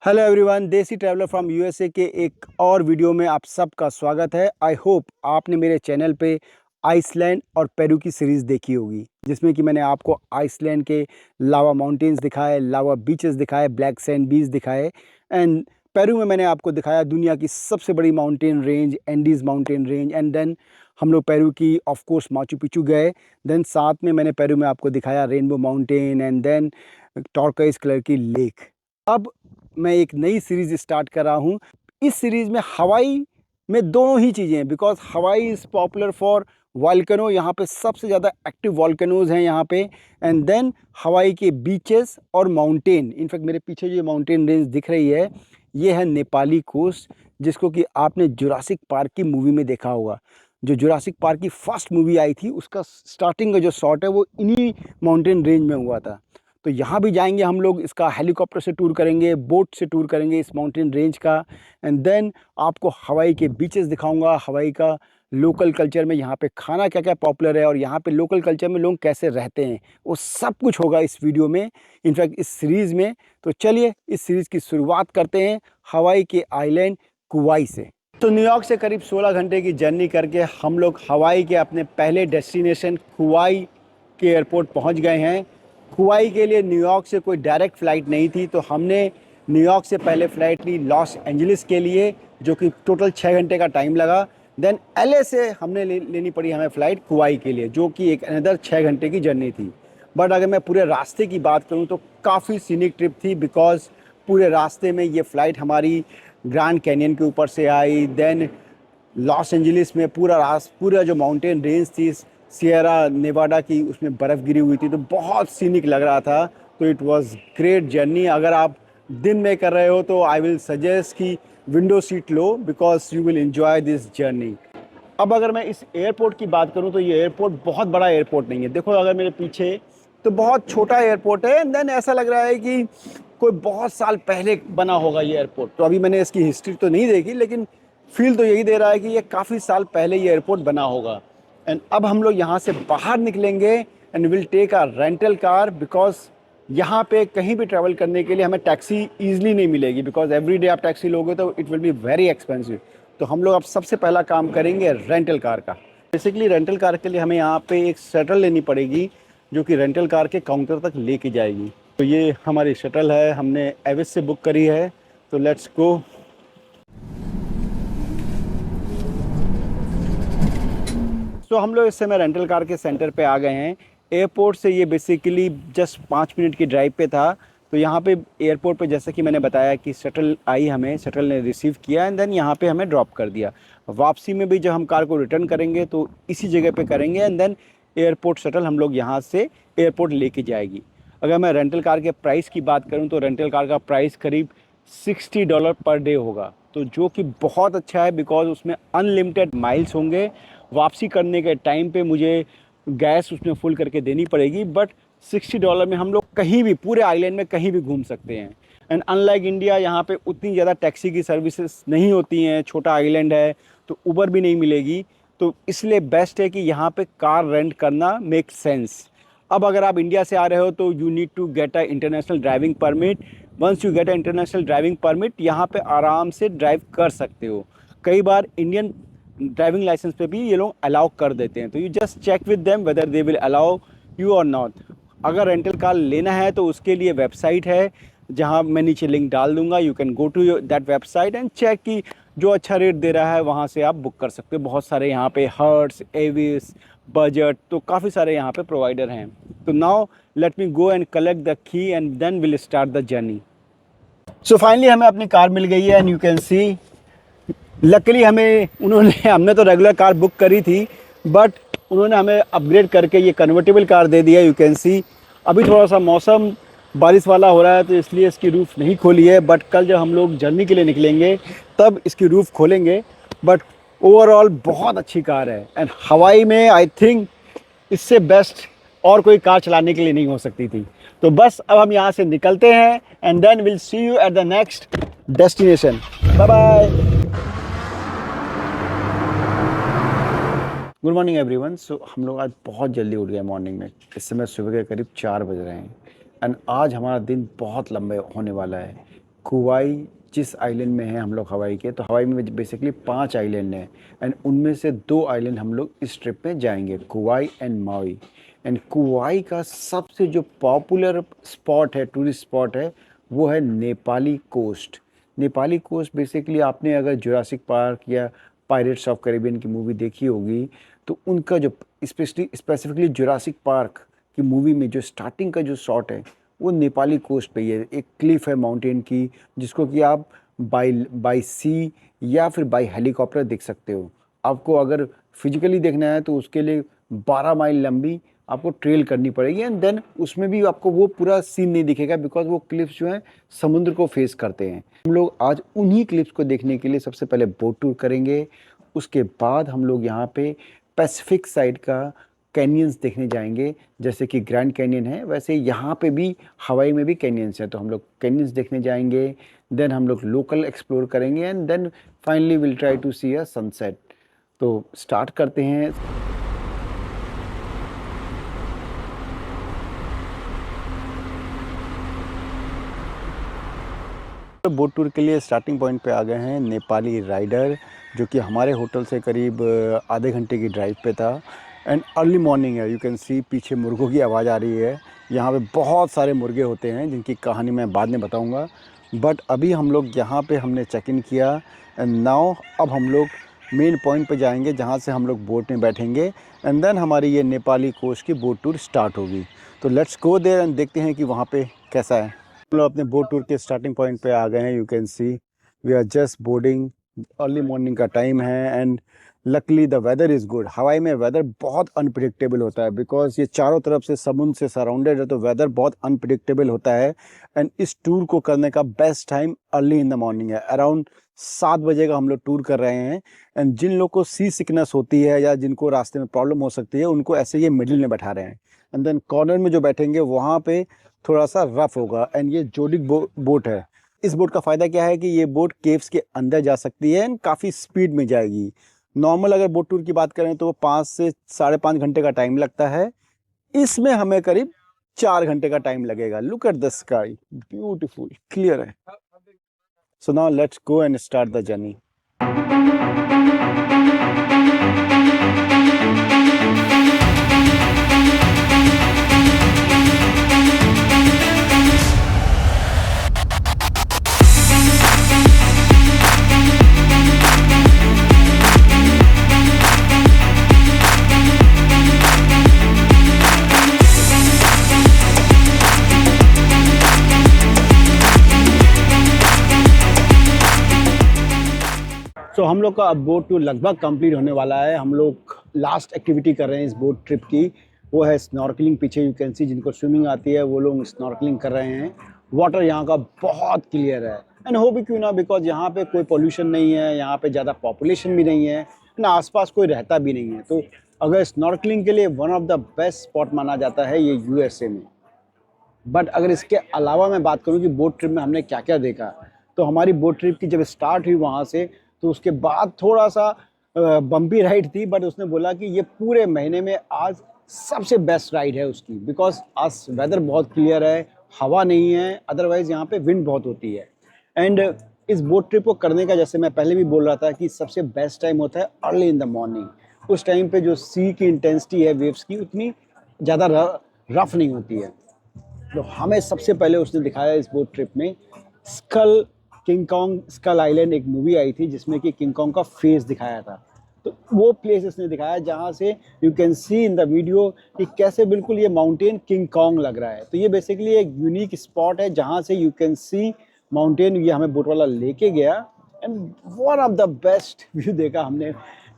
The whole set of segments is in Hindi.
हेलो एवरीवन, देसी ट्रैवलर फ्रॉम यूएसए के एक और वीडियो में आप सबका स्वागत है। आई होप आपने मेरे चैनल पे आइसलैंड और पेरू की सीरीज़ देखी होगी, जिसमें कि मैंने आपको आइसलैंड के लावा माउंटेन्स दिखाए, लावा बीचेस दिखाए, ब्लैक सैंड बीच दिखाए। एंड पेरू में मैंने आपको दिखाया दुनिया की सबसे बड़ी mountain range, Andes mountain range. And then हम लोग पेरू की ऑफ कोर्स माचू पिचू गए। देन साथ में मैंने पेरू में आपको दिखाया rainbow mountain and then turquoise colour की लेक। अब मैं एक नई सीरीज़ स्टार्ट कर रहा हूँ। इस सीरीज़ में हवाई में दोनों ही चीज़ें हैं, बिकॉज़ हवाई इज़ पॉपुलर फॉर वॉल्केनो। यहाँ पे सबसे ज़्यादा एक्टिव वॉल्केनोज़ हैं यहाँ पे। एंड देन हवाई के बीचेस और माउंटेन। इनफैक्ट मेरे पीछे जो माउंटेन रेंज दिख रही है, ये है नेपाली कोस्ट, जिसको कि आपने जुरासिक पार्क की मूवी में देखा होगा। जो जुरासिक पार्क की फर्स्ट मूवी आई थी, उसका स्टार्टिंग का जो शॉट है वो इन्हीं माउंटेन रेंज में हुआ था। तो यहाँ भी जाएंगे हम लोग, इसका हेलीकॉप्टर से टूर करेंगे, बोट से टूर करेंगे इस माउंटेन रेंज का। एंड देन आपको हवाई के बीचेस दिखाऊंगा, हवाई का लोकल कल्चर में यहाँ पे खाना क्या क्या पॉपुलर है और यहाँ पे लोकल कल्चर में लोग कैसे रहते हैं, वो सब कुछ होगा इस वीडियो में, इनफैक्ट इस सीरीज़ में। तो चलिए इस सीरीज़ की शुरुआत करते हैं हवाई के आइलैंड कुवाई से। तो न्यूयॉर्क से करीब 16 घंटे की जर्नी करके हम लोग हवाई के अपने पहले डेस्टिनेशन कुवाई के एयरपोर्ट पहुँच गए हैं। कुवाई के लिए न्यूयॉर्क से कोई डायरेक्ट फ़्लाइट नहीं थी, तो हमने न्यूयॉर्क से पहले फ़्लाइट ली लॉस एंजलिस के लिए, जो कि टोटल 6 घंटे का टाइम लगा। देन एलए से हमने लेनी पड़ी हमें फ़्लाइट कुवाई के लिए, जो कि एक अनदर 6 घंटे की जर्नी थी। बट अगर मैं पूरे रास्ते की बात करूं तो काफ़ी सीनिक ट्रिप थी, बिकॉज़ पूरे रास्ते में ये फ़्लाइट हमारी ग्रैंड कैनियन के ऊपर से आई। देन लॉस एंजलिस में पूरा जो माउंटेन रेंज थी सियरा नेवाडा की, उसमें बर्फ़ गिरी हुई थी, तो बहुत सीनिक लग रहा था। तो इट वाज ग्रेट जर्नी। अगर आप दिन में कर रहे हो तो आई विल सजेस्ट कि window seat low, because you will enjoy this journey. अब अगर मैं इस एयरपोर्ट की बात करूं तो ये एयरपोर्ट बहुत बड़ा एयरपोर्ट नहीं है। देखो अगर मेरे पीछे, तो बहुत छोटा एयरपोर्ट है। एंड देन ऐसा लग रहा है कि कोई बहुत साल पहले बना होगा ये एयरपोर्ट। तो अभी मैंने इसकी हिस्ट्री तो नहीं देखी, लेकिन फील तो यही दे रहा है कि ये काफ़ी साल पहले ये एयरपोर्ट बना होगा। एंड अब हम लोग यहाँ से बाहर निकलेंगे and will take a rental car, because यहाँ पे कहीं भी ट्रैवल करने के लिए हमें टैक्सी ईजिली नहीं मिलेगी, बिकॉज एवरी डे आप टैक्सी लोगे तो it will be very expensive. तो हम लोग अब सबसे पहला काम करेंगे रेंटल कार का। बेसिकली रेंटल कार के लिए हमें यहाँ पे एक शटल लेनी पड़ेगी, जो कि रेंटल कार के काउंटर तक लेके जाएगी। तो ये हमारी शटल है, हमने एविस से बुक करी है। तो लेट्स गो। तो हम लोग इस समय रेंटल कार के सेंटर पे आ गए हैं। एयरपोर्ट से ये बेसिकली जस्ट 5 मिनट की ड्राइव पे था। तो यहाँ पे एयरपोर्ट पे जैसा कि मैंने बताया कि शटल आई, हमें शटल ने रिसीव किया एंड देन यहाँ पे हमें ड्रॉप कर दिया। वापसी में भी जब हम कार को रिटर्न करेंगे तो इसी जगह पे करेंगे एंड देन एयरपोर्ट शटल हम लोग यहाँ से एयरपोर्ट लेके जाएगी। अगर मैं रेंटल कार के प्राइस की बात करूँ तो रेंटल कार का प्राइस करीब $60 पर डे होगा, तो जो कि बहुत अच्छा है, बिकॉज उसमें अनलिमिटेड माइल्स होंगे। वापसी करने के टाइम पे मुझे गैस उसमें फुल करके देनी पड़ेगी, बट $60 में हम लोग कहीं भी पूरे आइलैंड में कहीं भी घूम सकते हैं। एंड अनलाइक इंडिया, यहाँ पे उतनी ज़्यादा टैक्सी की सर्विसेज नहीं होती हैं, छोटा आइलैंड है तो उबर भी नहीं मिलेगी। तो इसलिए बेस्ट है कि यहाँ पे कार रेंट करना मेक सेंस। अब अगर आप इंडिया से आ रहे हो तो you need to get a international driving permit. Once you get a international driving permit, यहाँ पे आराम से ड्राइव कर सकते हो। कई बार इंडियन ड्राइविंग लाइसेंस पे भी ये लोग अलाउ कर देते हैं। तो you just check with them whether they will allow you और नॉट। अगर रेंटल कार लेना है तो उसके लिए वेबसाइट है, जहां मैं नीचे लिंक डाल दूंगा। You can go to that website and check कि जो अच्छा रेट दे रहा है वहां से आप बुक कर सकते हो। बहुत सारे यहाँ पे हर्ट्स, एविस, बजट, तो काफ़ी सारे यहाँ पे प्रोवाइडर हैं। तो now let me go and collect the key and then will start the journey. So finally हमें अपनी कार मिल गई है and you can see, luckily हमने तो रेगुलर कार बुक करी थी, बट उन्होंने हमें अपग्रेड करके ये कन्वर्टेबल कार दे दिया। यू कैन सी अभी थोड़ा सा मौसम बारिश वाला हो रहा है तो इसलिए इसकी रूफ़ नहीं खोली है, बट कल जब हम लोग जर्नी के लिए निकलेंगे तब इसकी रूफ़ खोलेंगे। बट ओवरऑल बहुत अच्छी कार है एंड हवाई में आई थिंक इससे बेस्ट और कोई कार चलाने के लिए नहीं हो सकती थी। तो बस अब हम यहाँ से निकलते हैं and then will see you at the next destination. Bye bye. Good morning everyone. So हम लोग आज बहुत जल्दी उठ गए मॉर्निंग में। इस समय सुबह के करीब 4 बज रहे हैं एंड आज हमारा दिन बहुत लंबे होने वाला है। कुवाई जिस आइलैंड में है हम लोग हवाई के, तो हवाई में बेसिकली 5 आइलैंड हैं एंड उनमें से 2 आइलैंड हम लोग इस ट्रिप में जाएंगे, Kauai and Maui. And Kauai का सबसे जो पॉपुलर स्पॉट है, टूरिस्ट स्पॉट है, वो है Na Pali coast. Na Pali coast basically आपने अगर जुरासिक पार्क या पायरेट्स ऑफ कैरिबियन की मूवी देखी होगी, तो उनका जो स्पेसिफिकली जुरासिक पार्क की मूवी में जो स्टार्टिंग का जो शॉट है वो नेपाली कोस्ट पे ही है। एक क्लिफ है माउंटेन की, जिसको कि आप बाय सी या फिर बाय हेलीकॉप्टर देख सकते हो। आपको अगर फिजिकली देखना है तो उसके लिए 12 माइल लंबी आपको ट्रेल करनी पड़ेगी एंड देन उसमें भी आपको वो पूरा सीन नहीं दिखेगा, बिकॉज वो क्लिफ्स जो हैं समुद्र को फेस करते हैं। हम लोग आज उन्हीं क्लिफ्स को देखने के लिए सबसे पहले बोट टूर करेंगे। उसके बाद हम लोग यहाँ पे पैसिफिक साइड का कैनियंस देखने जाएंगे। जैसे कि ग्रैंड कैनियन है, वैसे यहाँ पे भी हवाई में भी कैनियंस हैं, तो हम लोग कैनियंस देखने जाएंगे। देन हम लोग लोकल एक्सप्लोर करेंगे and then finally will try to see a sunset. तो स्टार्ट करते हैं। बोट टूर के लिए स्टार्टिंग पॉइंट पे आ गए हैं नेपाली राइडर, जो कि हमारे होटल से करीब आधे घंटे की ड्राइव पे था एंड अर्ली मॉर्निंग है। यू कैन सी पीछे मुर्गों की आवाज़ आ रही है। यहाँ पे बहुत सारे मुर्गे होते हैं जिनकी कहानी मैं बाद में बताऊँगा। बट अभी हम लोग यहाँ पे हमने चेक इन किया एंड नाउ अब हम लोग मेन पॉइंट पे जाएंगे, जहाँ से हम लोग बोट में बैठेंगे एंड देन हमारी ये नेपाली कोस्ट की बोट टूर स्टार्ट होगी। तो लेट्स गो देयर एंड देखते हैं कि वहाँ पे कैसा है। हम लोग अपने बोट टूर के स्टार्टिंग पॉइंट पे आ गए हैं। You can see we are just boarding. Early morning का टाइम है and luckily the weather is good. Hawaii में वेदर बहुत अनप्रिडिक्टेबल होता है, बिकॉज ये चारों तरफ से समुद्र से सराउंडेड है, तो वेदर बहुत अनप्रिडिक्टेबल होता है। एंड इस टूर को करने का best time early in the morning है। अराउंड 7 बजे का हम लोग टूर कर रहे हैं। एंड जिन लोग को सी सिकनेस होती है या जिनको रास्ते में प्रॉब्लम हो सकती है, उनको ऐसे ये मिडिल में बैठा रहे हैं। एंड देन कॉर्नर में जो बैठेंगे वहाँ पे थोड़ा सा रफ होगा। एंड ये जोडिक बोट है। इस बोट का फ़ायदा क्या है कि ये बोट केव्स के अंदर जा सकती है एंड काफ़ी स्पीड में जाएगी। नॉर्मल अगर बोट टूर की बात करें तो वो 5 से 5.5 घंटे का टाइम लगता है। इसमें हमें करीब 4 घंटे का टाइम लगेगा। Look at the sky, beautiful, clear है। So now let's go and start the journey. तो हम लोग का अब बोट टूर लगभग कंप्लीट होने वाला है। हम लोग लास्ट एक्टिविटी कर रहे हैं इस बोट ट्रिप की, वो है स्नॉर्कलिंग। पीछे यू कैन सी जिनको स्विमिंग आती है वो लोग स्नॉर्कलिंग कर रहे हैं। वाटर यहाँ का बहुत क्लियर है एंड हो भी क्यों ना, बिकॉज यहाँ पे कोई पोल्यूशन नहीं है, यहाँ पे ज़्यादा पॉपुलेशन भी नहीं है ना, आसपास कोई रहता भी नहीं है। तो अगर स्नॉर्कलिंग के लिए one of the best spot माना जाता है ये यूएसए में। बट अगर इसके अलावा मैं बात करूँ कि बोट ट्रिप में हमने क्या क्या देखा, तो हमारी बोट ट्रिप की जब स्टार्ट हुई वहाँ से, तो उसके बाद थोड़ा सा बम्पी राइड थी। बट उसने बोला कि ये पूरे महीने में आज सबसे बेस्ट राइड है उसकी, बिकॉज आज वेदर बहुत क्लियर है, हवा नहीं है, अदरवाइज़ यहाँ पे विंड बहुत होती है। एंड इस बोट ट्रिप को करने का, जैसे मैं पहले भी बोल रहा था, कि सबसे बेस्ट टाइम होता है अर्ली इन द मॉर्निंग। उस टाइम पे जो सी की इंटेंसिटी है वेव्स की, उतनी ज़्यादा रफ नहीं होती है। तो हमें सबसे पहले उसने दिखाया इस बोट ट्रिप में किंग कॉन्ग स्कल आइलैंड। एक मूवी आई थी जिसमें कि किंग कॉन्ग का फेस दिखाया था, तो वो प्लेस इसने दिखाया जहाँ से you can C in the video कि कैसे बिल्कुल ये माउंटेन किंग कॉन्ग लग रहा है। तो ये बेसिकली एक यूनिक स्पॉट है जहाँ से यू कैन सी माउंटेन। ये हमें बोट वाला लेके गया and one of the best view देखा हमने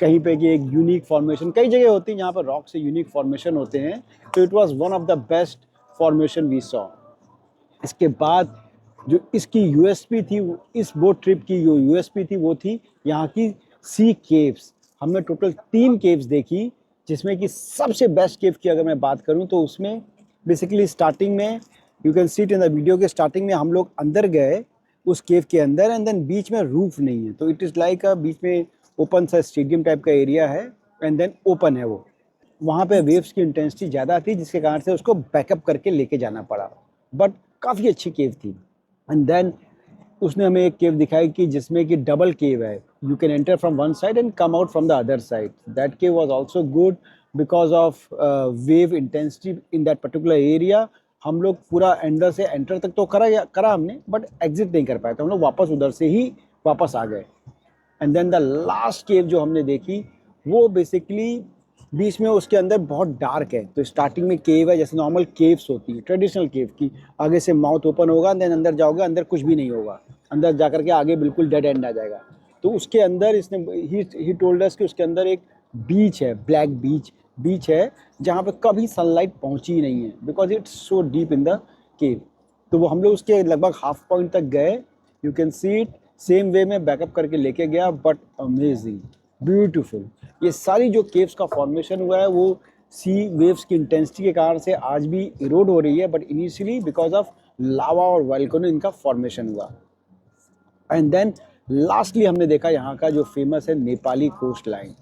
कहीं पे कि एक यूनिक फॉर्मेशन, कई जगह होती है जहाँ पर रॉक से यूनिक फॉर्मेशन होते हैं, तो it was one of the best formation we saw. इसके बाद जो इसकी यूएसपी थी, इस बोट ट्रिप की जो यूएसपी थी वो थी यहाँ की सी केव्स। हमने टोटल 3 केव्स देखी, जिसमें कि सबसे बेस्ट केव की अगर मैं बात करूँ तो उसमें बेसिकली स्टार्टिंग में you can see it in the video के स्टार्टिंग में हम लोग अंदर गए उस केव के अंदर एंड देन बीच में रूफ नहीं है, तो इट इज़ लाइक बीच में ओपन सा स्टेडियम टाइप का एरिया है एंड देन ओपन है वो। वहाँ पे वेव्स की इंटेंसिटी ज़्यादा थी, जिसके कारण से उसको बैकअप करके लेके जाना पड़ा, बट काफ़ी अच्छी केव थी। एंड देन उसने हमें एक केव दिखाई कि जिसमें कि डबल केव है, you can enter from one side and come out from the other side. That cave was also good because of wave intensity in that particular area. हम लोग पूरा अंदर से एंटर तक तो करा हमने, बट एग्जिट नहीं कर पाए, तो हम लोग वापस उधर से ही वापस आ गए. एंड देन द लास्ट केव जो हमने देखी वो बेसिकली बीच में उसके अंदर बहुत डार्क है. तो स्टार्टिंग में केव है, जैसे नॉर्मल केव्स होती है ट्रेडिशनल केव की, आगे से माउथ ओपन होगा, देन अंदर जाओगे, अंदर कुछ भी नहीं होगा, अंदर जाकर के आगे बिल्कुल डेड एंड आ जाएगा. तो उसके अंदर इसने ही टोल्ड अस कि उसके अंदर एक बीच है, ब्लैक बीच है, जहाँ पे कभी सनलाइट पहुँची ही नहीं है, because it's so deep in the cave. तो वो हम लोग उसके लगभग हाफ पॉइंट तक गए. You can see it same way में बैकअप करके लेके गया, बट अमेजिंग, ब्यूटीफुल. ये सारी जो केव्स का फॉर्मेशन हुआ है वो सी वेव्स की इंटेंसिटी के कारण से आज भी इरोड हो रही है, but initially because of lava और वोल्केनो इनका फॉर्मेशन हुआ. एंड देन लास्टली हमने देखा यहाँ का जो फेमस है नेपाली कोस्ट लाइन.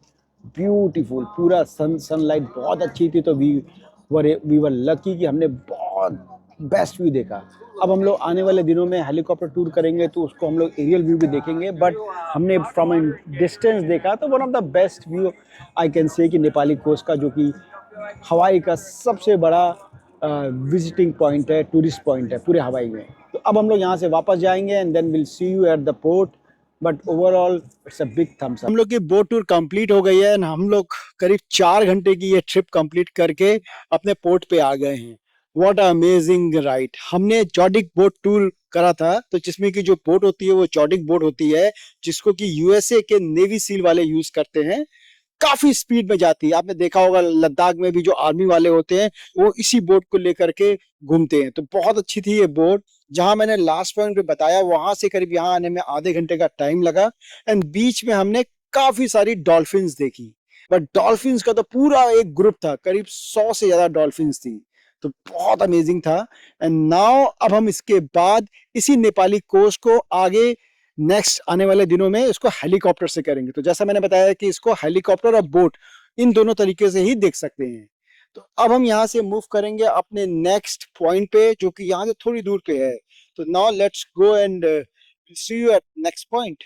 ब्यूटीफुल, पूरा सनलाइट बहुत अच्छी थी, तो वी वर लकी कि हमने बहुत बेस्ट व्यू देखा. अब हम लोग आने वाले दिनों में हेलीकॉप्टर टूर करेंगे तो उसको हम लोग एरियल व्यू भी देखेंगे, बट हमने फ्रॉम डिस्टेंस देखा तो one of the best view I can say कि नेपाली कोस्ट का, जो कि हवाई का सबसे बड़ा विजिटिंग पॉइंट है, टूरिस्ट पॉइंट है पूरे हवाई में. तो अब हम लोग यहाँ से वापस जाएंगे and then will see you at the port. But overall it's a big thumbs up. हम लोग की बोट टूर कंप्लीट हो गई है, हम लोग करीब 4 घंटे की ये ट्रिप कंप्लीट करके अपने पोर्ट पे आ गए हैं. What amazing ride. हमने चौडिक बोट टूर करा था, तो जिसमें की जो बोट होती है वो चौडिक बोट होती है, जिसको कि यूएसए के नेवी सील वाले यूज करते हैं. काफी स्पीड में जाती है. आपने देखा होगा लद्दाख में भी जो आर्मी वाले होते हैं वो इसी बोट को लेकर के घूमते हैं. तो बहुत अच्छी थी ये बोट. जहां मैंने लास्ट पॉइंट पे बताया वहां से करीब यहाँ आने में आधे घंटे का टाइम लगा. एंड बीच में हमने काफी सारी डॉल्फिन्स देखी. बट डॉल्फिन्स का तो पूरा एक ग्रुप था, करीब 100 से ज्यादा डॉल्फिन्स थी. तो बहुत अमेजिंग था. एंड नाउ अब हम इसके बाद इसी नेपाली कोस्ट को आगे नेक्स्ट आने वाले दिनों में इसको हेलीकॉप्टर से करेंगे. तो जैसा मैंने बताया कि इसको हेलीकॉप्टर और बोट इन दोनों तरीके से ही देख सकते हैं. तो अब हम यहाँ से मूव करेंगे अपने नेक्स्ट पॉइंट पे, जो कि यहाँ से थोड़ी दूर पे है. तो now let's go and see you at next point.